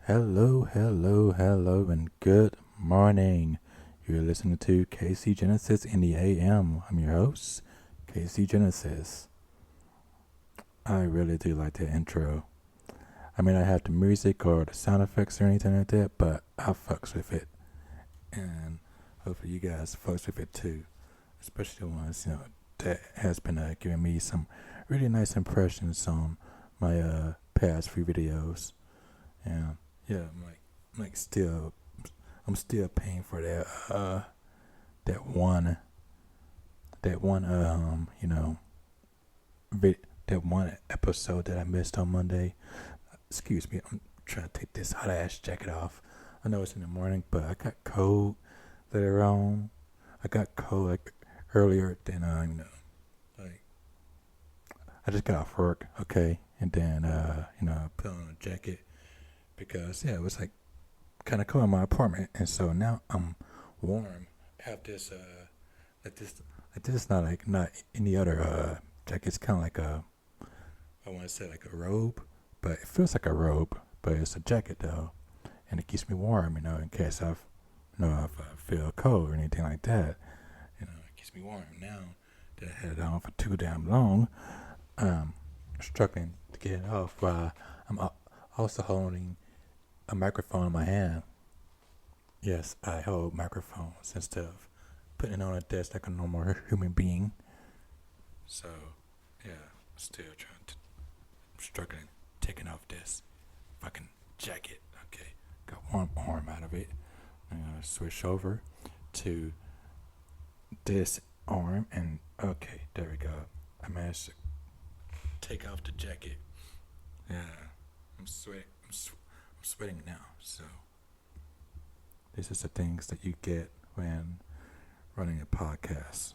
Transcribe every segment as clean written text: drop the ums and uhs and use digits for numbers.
Hello, and good morning. You're listening to KC Genesis in the AM. I'm your host, KC Genesis. I really do like the intro. I mean, I have the music or the sound effects or anything like that, but I fucks with it. And hopefully you guys fucks with it too. Especially the ones, that has been giving me some really nice impressions on my past few videos. And yeah, I'm still paying for that one that one that one episode that I missed on Monday. Excuse me, I'm trying to take this hot ass jacket off. I know it's in the morning, but I got cold later on. I got cold like earlier than like I just got off work, okay, and then I put on a jacket because it was like kind of cold in my apartment, and so now I'm warm. I have this like this like this is not any other jacket. It's kind of like I want to say like a robe, but it feels like a robe, but it's a jacket though, and it keeps me warm. In case if I feel cold or anything like that. It keeps me warm. Now that I had it on for too damn long, um, struggling to get it off. I'm also holding a microphone in my hand. Yes, I hold microphones instead of putting it on a desk like a normal human being. So, yeah, still struggling, taking off this fucking jacket. Okay, got one arm out of it. I'm gonna switch over to this arm, and okay, there we go. I managed to take off the jacket. Yeah, I'm sweating. I'm sweating now. So, this is the things that you get when running a podcast.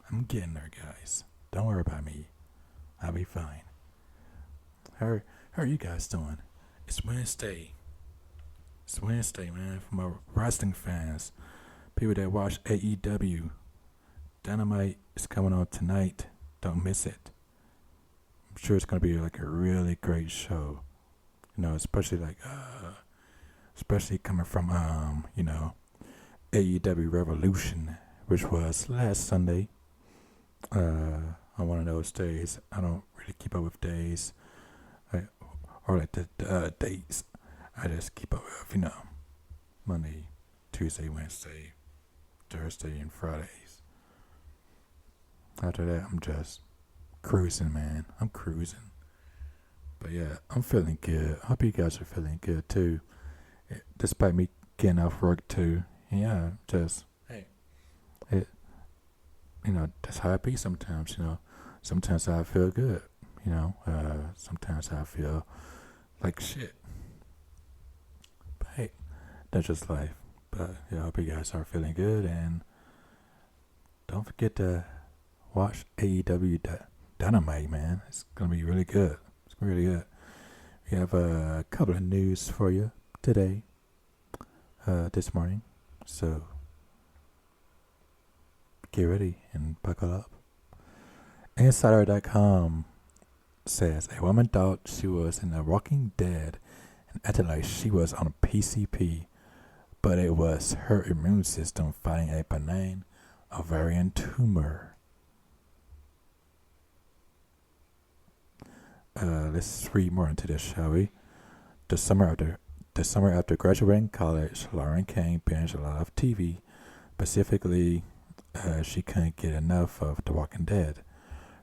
I'm getting there, guys. Don't worry about me. I'll be fine. How are you guys doing? It's Wednesday. It's Wednesday, man. For my wrestling fans, people that watch AEW, Dynamite is coming on tonight. Don't miss it. I'm sure it's gonna be like a really great show. Especially coming from AEW Revolution, which was last Sunday. On one of those days, I don't really keep up with days, or like the dates. I just keep up with Monday, Tuesday, Wednesday, Thursday, and Fridays. After that, I'm just cruising, man. I'm cruising. But yeah, I'm feeling good. I hope you guys are feeling good too. Despite me getting off work too. Yeah, just hey, it. That's how I be sometimes. Sometimes I feel good. Sometimes I feel like shit. But hey, that's just life. But yeah, I hope you guys are feeling good, and don't forget to watch AEW Dynamite, man. It's gonna be really good. It's really good. We have a couple of news for you today, this morning. So get ready and buckle up. Insider.com says a woman thought she was in The Walking Dead and acted like she was on a PCP, but it was her immune system fighting a benign ovarian tumor. Let's read more into this, shall we? The summer after graduating college, Lauren Kane binged a lot of TV. Specifically, she couldn't get enough of The Walking Dead.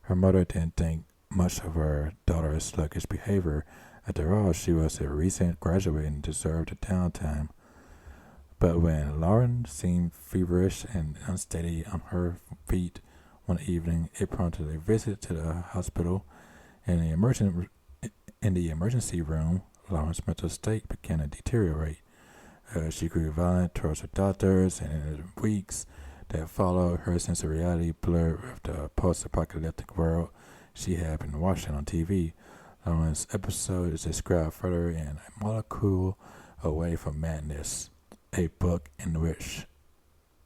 Her mother didn't think much of her daughter's sluggish behavior. After all, she was a recent graduate and deserved the downtime. But when Lauren seemed feverish and unsteady on her feet one evening, it prompted a visit to the hospital. In the emergency room, Lauren's mental state began to deteriorate. She grew violent towards her doctors, and in the weeks that followed, her sense of reality blurred with the post-apocalyptic world she had been watching on TV. Lauren's episode is described further in A Molecule Away from Madness, a book in which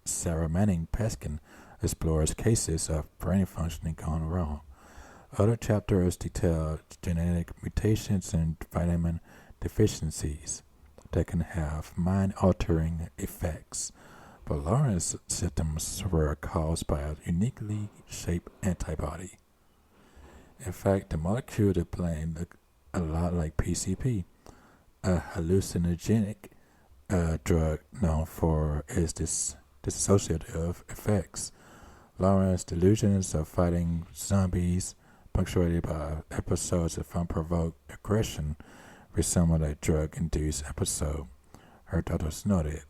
Sarah Manning Peskin explores cases of brain functioning gone wrong. Other chapters detail genetic mutations in vitamin deficiencies that can have mind-altering effects. But Lawrence's symptoms were caused by a uniquely shaped antibody. In fact, the molecule they blamed looked a lot like PCP, a hallucinogenic drug known for its dissociative effects. Lawrence's delusions of fighting zombies, punctuated by episodes of unprovoked aggression, resembled a drug-induced episode, her doctors noted.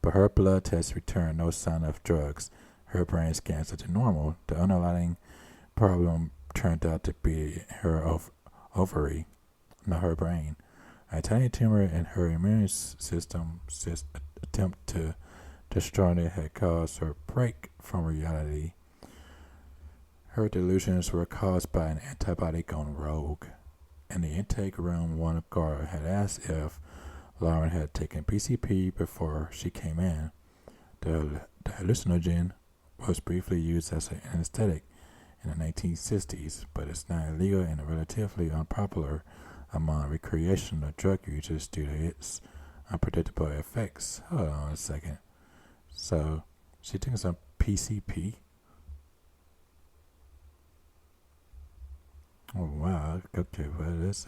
But her blood tests returned no sign of drugs. Her brain scans are normal. The underlying problem turned out to be her ovary, not her brain. A tiny tumor in her immune system attempt to destroy it had caused her break from reality. Her delusions were caused by an antibody gone rogue. In the intake room, one guard had asked if Lauren had taken PCP before she came in. The hallucinogen was briefly used as an anesthetic in the 1960s, but it's now illegal and relatively unpopular among recreational drug users due to its unpredictable effects. Hold on a second. So, she took some PCP? Oh wow, okay, well that's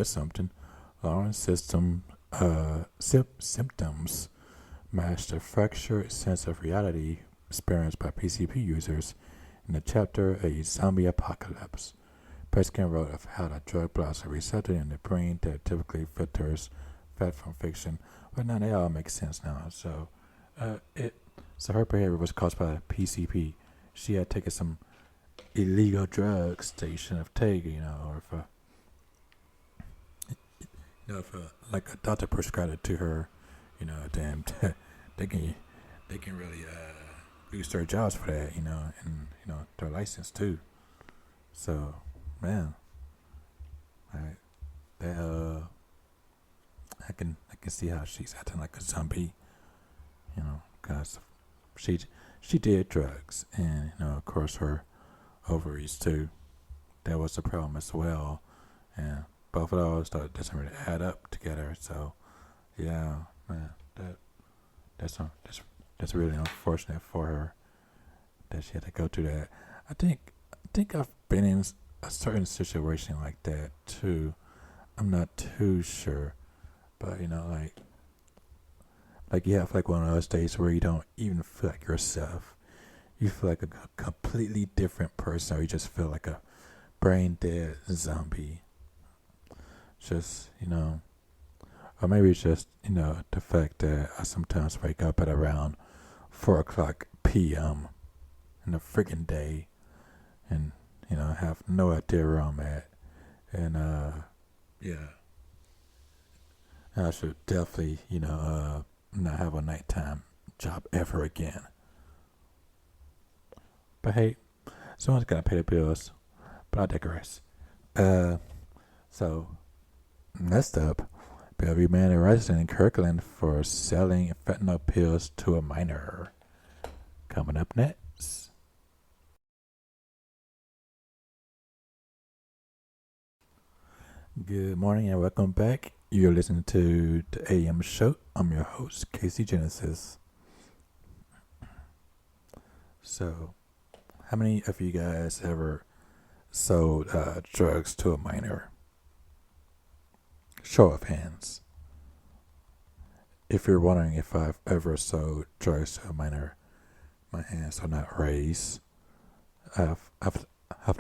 something. Lawrence's symptoms matched the fractured sense of reality experienced by PCP users in the chapter A Zombie Apocalypse. Peskin wrote of how the drug blocks a receptor in the brain that typically filters fact from fiction. But now they all make sense now. So, so her behavior was caused by PCP. She had taken some illegal drugs that you shouldn't have taken, or if like a doctor prescribed it to her, then they can really lose their jobs for that, and their license too. So, man, that I can see how she's acting like a zombie, because she did drugs, and of course her ovaries too. That was the problem as well, and both of those doesn't really add up together. So, yeah, man, that's really unfortunate for her that she had to go through that. I think I've been in a certain situation like that too. I'm not too sure, but like you have like one of those days where you don't even feel like yourself. You feel like a completely different person, or you just feel like a brain dead zombie. Just, or maybe it's just, the fact that I sometimes wake up at around 4 o'clock p.m. in the freaking day and, have no idea where I'm at. And, yeah. I should definitely, not have a nighttime job ever again. But hey, someone's gotta pay the bills. But I digress. So, next up, Bellevue man arrested in Kirkland for selling fentanyl pills to a minor. Coming up next. Good morning and welcome back. You're listening to the AM show. I'm your host, Casey Genesis. So, how many of you guys ever sold drugs to a minor? Show of hands. If you're wondering if I've ever sold drugs to a minor, my hands are not raised. I've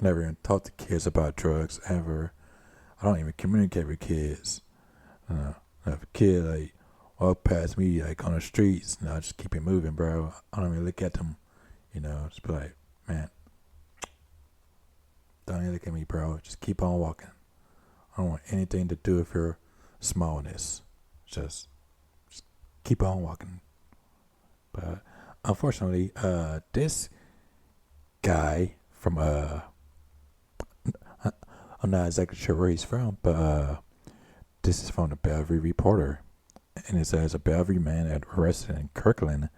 never even talked to kids about drugs ever. I don't even communicate with kids. If a kid walk past me on the streets, I just keep it moving, bro. I don't even look at them. Just be like, man, don't even look at me, bro. Just keep on walking. I don't want anything to do with your smallness. Just keep on walking. But unfortunately, this guy from I'm not exactly sure where he's from, but this is from the Bellevue Reporter, and it says a Bellevue man arrested in Kirkland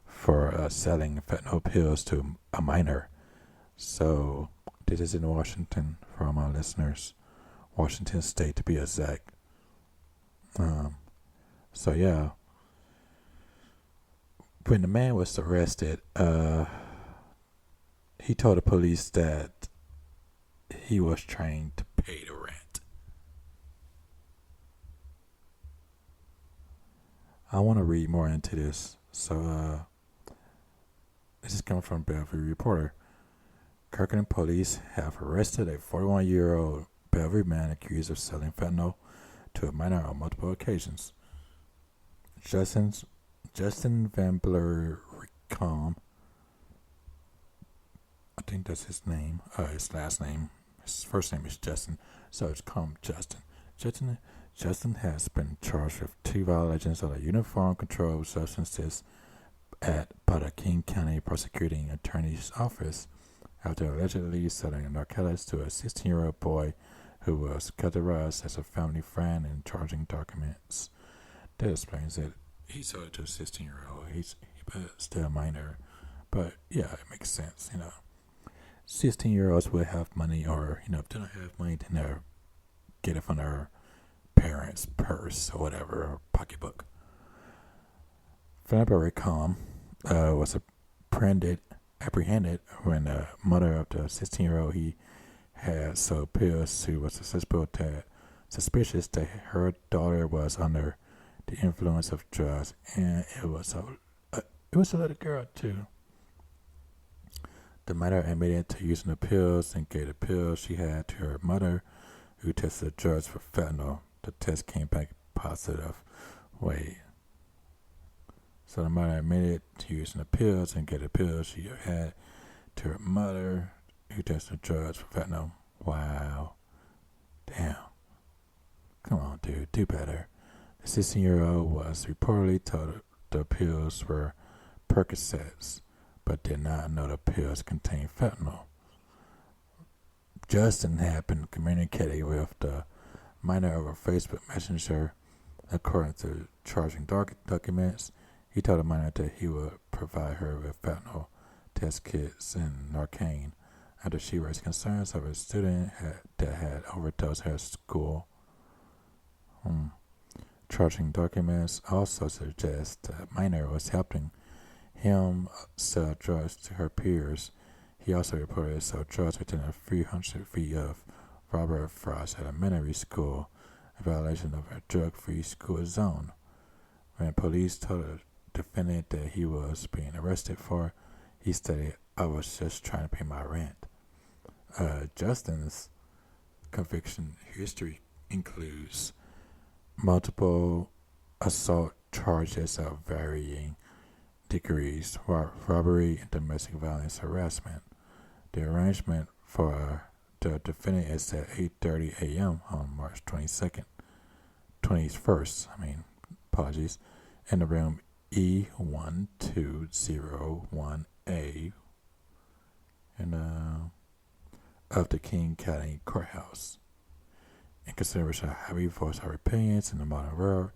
for selling fentanyl pills to a minor. So this is in Washington for all my listeners. Washington State to be exact. Um, so yeah, when the man was arrested, he told the police that he was trying to pay the rent. I want to read more into this. So this is coming from Bellevue Reporter. Kirkland police have arrested a 41-year-old Bellevue man accused of selling fentanyl to a minor on multiple occasions. Justin Van Bluricom, I think that's his name. His last name, his first name is Justin, so it's called Justin. Justin has been charged with 2 violations of the Uniform Controlled Substances Act by the King County Prosecuting Attorney's Office after allegedly selling narcotics to a 16-year-old boy who was categorized as a family friend and charging documents. That explains it. He sold it to a 16-year-old. He's still a minor. But yeah, it makes sense, 16-year-olds will have money, or, if they don't have money, then they'll get it from their parents' purse or whatever, or pocketbook. February was apprehended when the mother of the 16-year-old he had sold pills to was suspicious that her daughter was under the influence of drugs, and it was a little girl too. The mother admitted to using the pills and gave the pills she had to her mother, who tested the drugs for fentanyl. The test came back positive. So the mother admitted to using the pills and gave the pills she had to her mother, who tested the drugs for fentanyl. Wow. Damn. Come on, dude. Do better. The 16-year-old was reportedly told the pills were Percocets, but did not know the pills contained fentanyl. Justin had been communicating with the minor over Facebook Messenger. According to charging documents, he told the minor that he would provide her with fentanyl test kits and Narcan after she raised concerns of a student that had overdosed her at school. Charging documents also suggest the minor was helping him sell drugs to her peers. He also reported sold drugs within a few hundred feet of Robert Frost Elementary School, a violation of a drug-free school zone. When police told the defendant that he was being arrested for, he stated, "I was just trying to pay my rent." Justin's conviction history includes multiple assault charges of varying degrees, robbery, and domestic violence harassment. The arrangement for the defendant is at 8:30 a.m. on March 21st, in the room E1201A of the King County Courthouse. In consideration of how we voice our opinions in the modern world,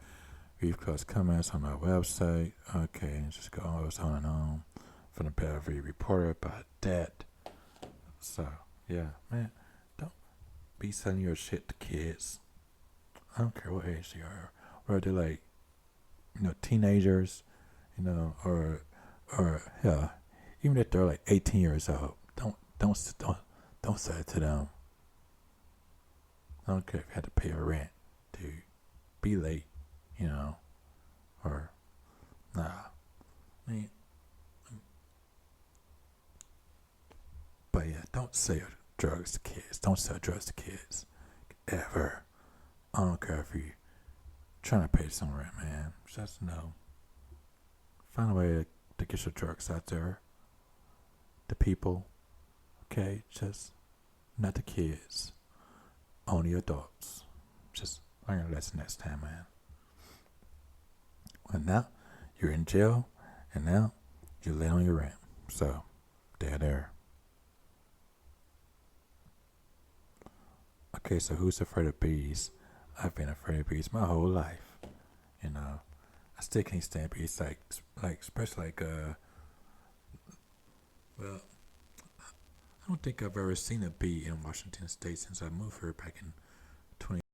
we've closed comments on our website. Okay, and just go on and on from the Bellevue Reporter about that. So, yeah, man, don't be selling your shit to kids. I don't care what age they are. Whether they're like, teenagers, or yeah, even if they're like 18 years old, don't sell it to them. I don't care if you had to pay a rent to be late, or but yeah, don't sell drugs to kids. Don't sell drugs to kids ever. I don't care if you're trying to pay some rent, man. Just find a way to get your drugs out there. The people, okay, just not the kids. Only adults. Just learn a lesson next time, man. And now you're in jail, and now you're late on your rent. So, there. Okay, so who's afraid of bees? I've been afraid of bees my whole life. I still can't stand bees. Like especially well, I don't think I've ever seen a bee in Washington State since I moved here back in 20